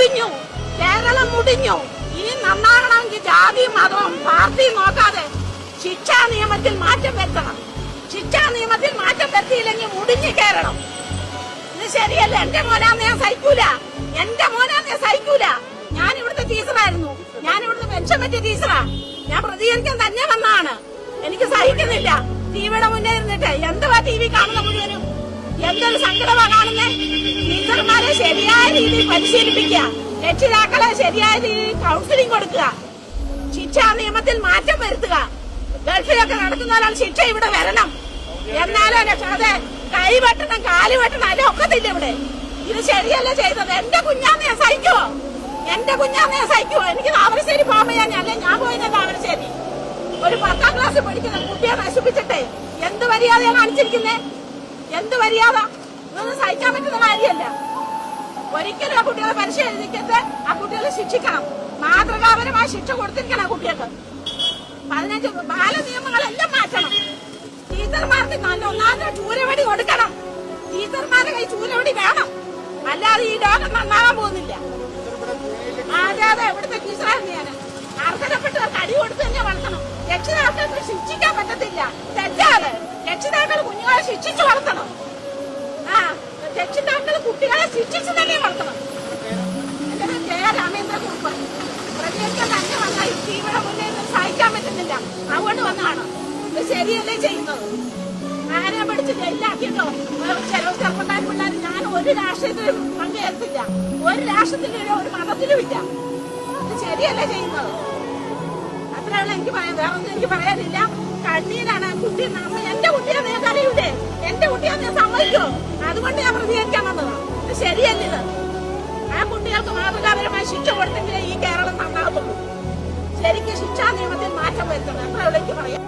മുടിഞ്ഞു, കേരളം മുടിഞ്ഞു. ഈ നന്നാകണമെങ്കിൽ ജാതിയും മതവും പാർട്ടിയും നോക്കാതെ ശിക്ഷാ നിയമത്തിൽ മാറ്റം വരുത്തണം. ശിക്ഷാ നിയമത്തിൽ മാറ്റം വരുത്തിയില്ലെങ്കിൽ മുടിഞ്ഞു കേരളം. ഇത് ശരിയല്ല. എന്റെ മോനാന്ന് ഞാൻ സഹിക്കൂല, എന്റെ മോനാന്ന് ഞാൻ സഹിക്കൂല. ഞാൻ ഇവിടുത്തെ ടീച്ചറായിരുന്നു, ഞാൻ ഇവിടുത്തെ പെൻഷൻ പറ്റിയ ടീച്ചറാ. ഞാൻ പ്രതികരിക്കാൻ തന്നെ വന്നതാണ്. എനിക്ക് സഹിക്കുന്നില്ല. ടിവിയുടെ മുന്നേ ഇരുന്നിട്ട് എന്തുവാ ടി വി കാണുന്ന മുഴുവനും? എന്തൊരു സങ്കടമാ കാണുന്നേ. ടീച്ചർമാരെ ശരിയായ രീതിയിൽ പരിശീലിപ്പിക്കുക, രക്ഷിതാക്കളെ ശരിയായ രീതിയിൽ കൗൺസിലിംഗ് കൊടുക്കുക, ശിക്ഷാ നിയമത്തിൽ മാറ്റം വരുത്തുക. ഗൾഫിലൊക്കെ നടക്കുന്നവരാണ് ശിക്ഷ ഇവിടെ വരണം. എന്നാലും അതെ കൈ വെട്ടണം, കാല് വെട്ടണം, അതിന്റെ ഒക്കത്തില്ല ഇവിടെ. ഇത് ശരിയല്ല ചെയ്തത്. എന്റെ കുഞ്ഞാന്ന് ഞാൻ സഹിക്കുവോ? എന്റെ കുഞ്ഞാന്ന് ഞാൻ സഹിക്കുവോ? എനിക്ക് താമരശ്ശേരി പോകുമ്പോ അല്ലെ ഞാൻ പോയില്ല താമരശ്ശേരി. ഒരു 10ാം ക്ലാസ്സിൽ പഠിക്കുന്ന കുട്ടിയെ നശിപ്പിച്ചിട്ടേ എന്ത് മര്യാദയാണ് കാണിച്ചിരിക്കുന്നേ? എന്ത് മര്യാദ? ഇതൊന്നും സഹിക്കാൻ പറ്റുന്ന കാര്യമല്ല. ഒരിക്കലും ആ കുട്ടികളെ പരിശീലിക്കരുത്. ആ കുട്ടികളെ ശിക്ഷിക്കണം, മാതൃകാപരമായ ശിക്ഷ കൊടുത്തിരിക്കണം ആ കുട്ടികൾക്ക്. 15 ബാലനിയമങ്ങളെല്ലാം മാറ്റണം. ടീച്ചർമാർക്ക് നല്ല ഒന്നാമത്തെ ചൂരവടി കൊടുക്കണം. ടീച്ചർമാരുടെ കൈ ചൂരവടി വേണം, അല്ലാതെ ഈ ലോകം നന്നാകാൻ പോകുന്നില്ല. അതെ ഇവിടുത്തെ ടീച്ചറായിരുന്നു ഞാൻ. അർഹതപ്പെട്ടവർക്ക് അടി കൊടുത്ത് തന്നെ വളർത്തണം. രക്ഷിതാക്കൾക്ക് ശിക്ഷിക്കാൻ പറ്റത്തില്ല, തെറ്റാണ്. രക്ഷിതാക്കൾ കുഞ്ഞുങ്ങളെ ശിക്ഷിച്ചു വളർത്തണം. രക്ഷിതാക്കൾ കുട്ടികളെ ശിക്ഷിച്ചു തന്നെ വളർത്തണം. എന്റെ ജയ രാമേന്ദ്രകുറുപ്പ് പ്രതികരിക്കാൻ തന്നെ വന്നാൽ ടിവിയുടെ മുന്നിൽ സഹിക്കാൻ പറ്റുന്നില്ല, അതുകൊണ്ട് വന്നതാണ്. ഇത് ശരിയല്ലേ ചെയ്യുന്നത്? ആരെ പഠിച്ച് ജയിലാക്കിയിട്ടോ ചെലവ് ചെറുപ്പക്കാർ പിള്ളേർ. ഞാൻ ഒരു രാഷ്ട്രീയത്തിലും പങ്കുചേർത്തില്ല, ഒരു രാഷ്ട്രത്തിലും ഒരു മതത്തിലും ഇല്ല. ഇത് ശരിയല്ലേ ചെയ്യുന്നത്? അത്രയുള്ള എനിക്ക് പറയാം, വേറെ ഒന്നും എനിക്ക് പറയാനില്ല. കണ്ണീരാണ് കുട്ടി. എന്റെ കുട്ടിയാന്ന് ഞാൻ അറിയൂലേ, എന്റെ കുട്ടിയാന്ന് ഞാൻ സമ്മതിക്കോ? അതുകൊണ്ട് ഞാൻ പ്രതികരിക്കാൻ വന്നതാണ്. ഇത് ശരിയല്ല. ഇത് ആ കുട്ടികൾക്ക് മാതൃകാപരമായ ശിക്ഷ കൊടുത്തെങ്കിലേ ഈ കേരളം നന്നാകത്തുള്ളൂ. ശരിക്കും ശിക്ഷാ നിയമത്തിൽ മാറ്റം വരുത്തണം. അത്രയുള്ള എനിക്ക് പറയാം.